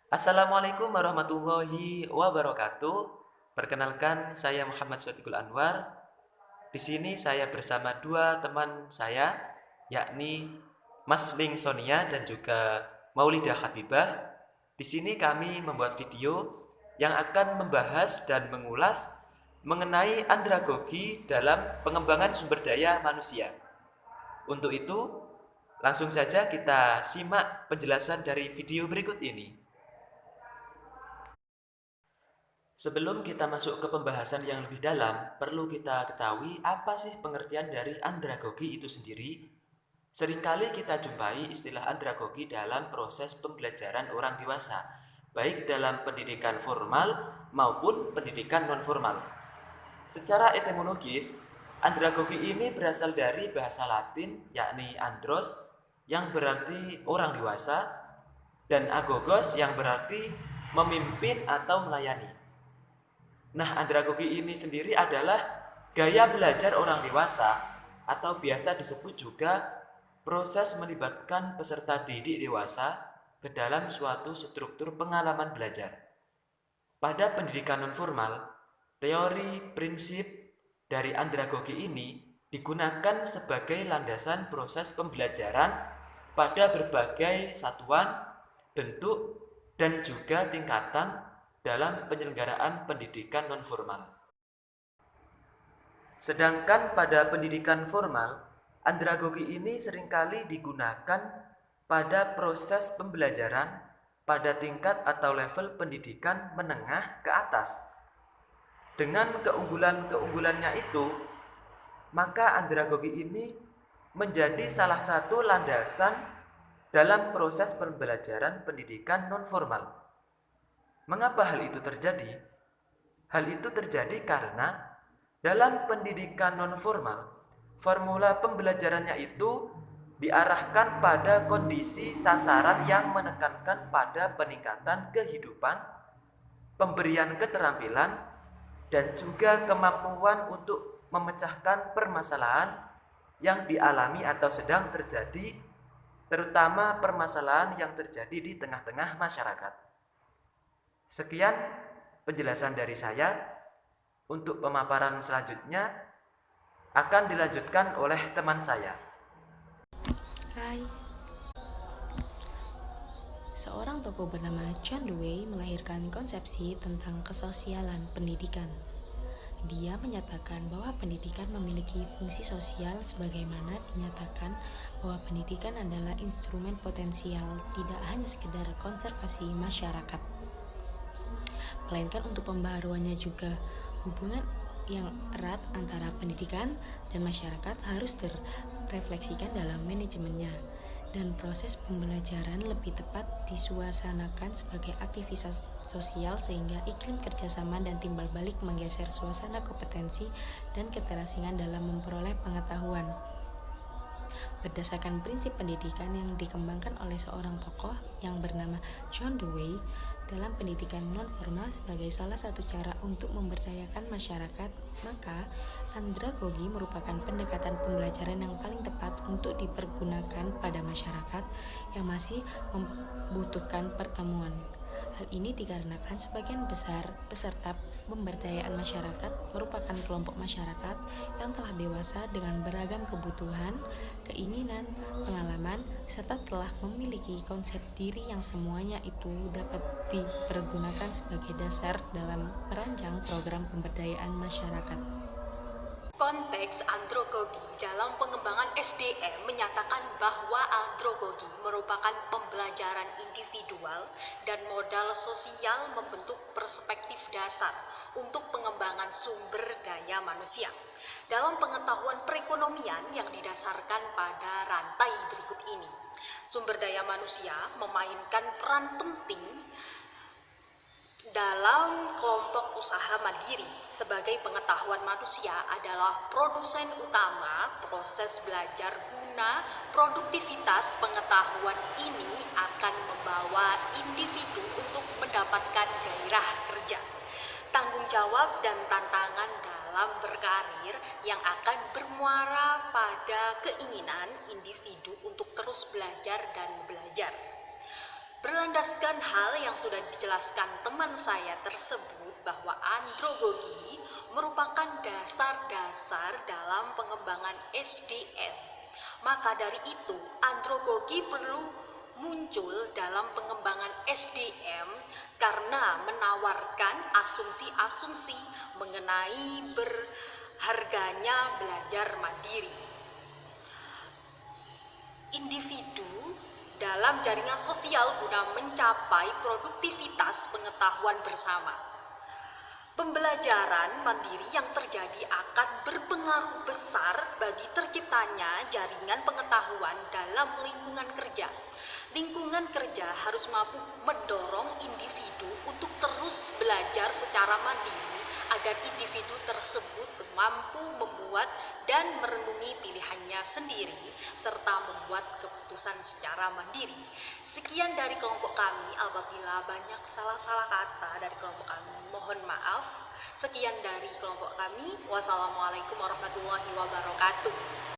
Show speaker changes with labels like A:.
A: Assalamualaikum warahmatullahi wabarakatuh. Perkenalkan, saya Muhammad Sotikul Anwar. Di sini saya bersama dua teman saya, yakni Mas Ling Sonia dan juga Maulidah Habibah. Di sini kami membuat video yang akan membahas dan mengulas mengenai andragogi dalam pengembangan sumber daya manusia. Untuk itu, langsung saja kita simak penjelasan dari video berikut ini. Sebelum kita masuk ke pembahasan yang lebih dalam, perlu kita ketahui apa sih pengertian dari andragogi itu sendiri. Seringkali kita jumpai istilah andragogi dalam proses pembelajaran orang dewasa, baik dalam pendidikan formal maupun pendidikan non-formal. Secara etimologis, andragogi ini berasal dari bahasa Latin, yakni andros, yang berarti orang dewasa, dan agogos yang berarti memimpin atau melayani. Nah, andragogi ini sendiri adalah gaya belajar orang dewasa atau biasa disebut juga proses melibatkan peserta didik dewasa ke dalam suatu struktur pengalaman belajar. Pada pendidikan nonformal, teori prinsip dari andragogi ini digunakan sebagai landasan proses pembelajaran pada berbagai satuan, bentuk, dan juga tingkatan dalam penyelenggaraan pendidikan nonformal. Sedangkan pada pendidikan formal, andragogi ini seringkali digunakan pada proses pembelajaran pada tingkat atau level pendidikan menengah ke atas. Dengan keunggulan-keunggulannya itu, maka andragogi ini menjadi salah satu landasan dalam proses pembelajaran pendidikan nonformal. Mengapa hal itu terjadi? Hal itu terjadi karena dalam pendidikan nonformal, formula pembelajarannya itu diarahkan pada kondisi sasaran yang menekankan pada peningkatan kehidupan, pemberian keterampilan, dan juga kemampuan untuk memecahkan permasalahan yang dialami atau sedang terjadi, terutama permasalahan yang terjadi di tengah-tengah masyarakat. Sekian penjelasan dari saya. Untuk pemaparan selanjutnya akan dilanjutkan oleh teman saya.
B: Hai, seorang tokoh bernama John Dewey melahirkan konsepsi tentang kesosialan pendidikan. Dia menyatakan bahwa pendidikan memiliki fungsi sosial sebagaimana dinyatakan bahwa pendidikan adalah instrumen potensial tidak hanya sekedar konservasi masyarakat, melainkan untuk pembaharuannya juga. Hubungan yang erat antara pendidikan dan masyarakat harus terrefleksikan dalam manajemennya, dan proses pembelajaran lebih tepat disuasanakan sebagai aktivitas sosial sehingga iklim kerjasama dan timbal balik menggeser suasana kompetensi dan keterasingan dalam memperoleh pengetahuan. Berdasarkan prinsip pendidikan yang dikembangkan oleh seorang tokoh yang bernama John Dewey dalam pendidikan non-formal sebagai salah satu cara untuk memberdayakan masyarakat, maka andragogi merupakan pendekatan pembelajaran yang paling tepat untuk dipergunakan pada masyarakat yang masih membutuhkan pertemuan. Hal ini dikarenakan sebagian besar peserta pemberdayaan masyarakat merupakan kelompok masyarakat yang telah dewasa dengan beragam kebutuhan, keinginan, pengalaman, serta telah memiliki konsep diri yang semuanya itu dapat dipergunakan sebagai dasar dalam merancang program pemberdayaan masyarakat.
C: Konteks andragogi dalam pengembangan SDM menyatakan bahwa andragogi merupakan pembelajaran individual dan modal sosial membentuk perspektif dasar untuk pengembangan sumber daya manusia. Dalam pengetahuan perekonomian yang didasarkan pada rantai berikut ini, sumber daya manusia memainkan peran penting dalam kelompok usaha mandiri. Sebagai pengetahuan manusia adalah produsen utama proses belajar guna produktivitas pengetahuan ini akan membawa individu untuk mendapatkan gairah kerja, tanggung jawab dan tantangan dalam berkarir yang akan bermuara pada keinginan individu untuk terus belajar dan belajar. Berlandaskan Berlandaskan hal yang sudah dijelaskan teman saya tersebut bahwa andragogi merupakan dasar-dasar dalam pengembangan SDM. Maka dari itu, andragogi perlu muncul dalam pengembangan SDM karena menawarkan asumsi-asumsi mengenai berharganya belajar mandiri. Individu dalam jaringan sosial guna mencapai produktivitas pengetahuan bersama. Pembelajaran mandiri yang terjadi akan berpengaruh besar bagi terciptanya jaringan pengetahuan dalam lingkungan kerja. Lingkungan kerja harus mampu mendorong individu untuk terus belajar secara mandiri agar individu tersebut mampu membuat dan merenungi pilihannya sendiri serta membuat keputusan secara mandiri. Sekian dari kelompok kami, apabila banyak salah-salah kata dari kelompok kami, mohon maaf. Sekian dari kelompok kami. Wassalamualaikum warahmatullahi wabarakatuh.